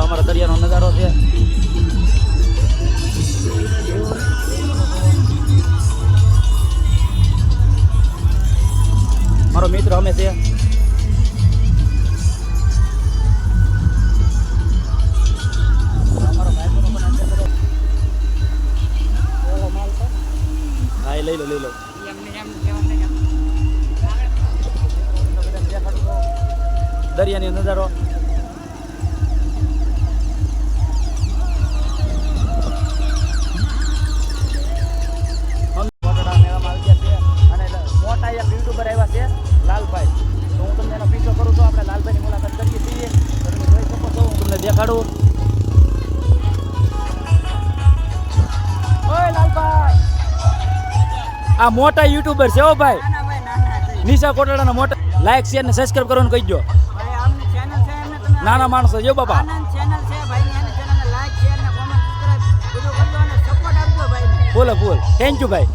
અમારા દરિયાનો નજારો છે. મારો મિત્ર અમે છે. હા લઈ લો લઈ લો. દરિયાની નજારો મોટા એક યુટ્યુબર આવ્યા છે લાલભાઈ. તો હું તમને એનો પીછો કરું છું. આપણે લાલભાઈની મુલાકાત કરીએ છીએ. તો તમે જોઈ શકો છો. હું તમને દેખાડું. ઓય લાલભાઈ, આ મોટા યુટ્યુબર છે હો ભાઈ. નિશા કોટડાના મોટા. લાઈક શેર ને સબસ્ક્રાઇબ કરવાનું કહીજો. નાના માણસો જો બાપા. ફૂલ ફૂલ. થેન્ક યુ ભાઈ.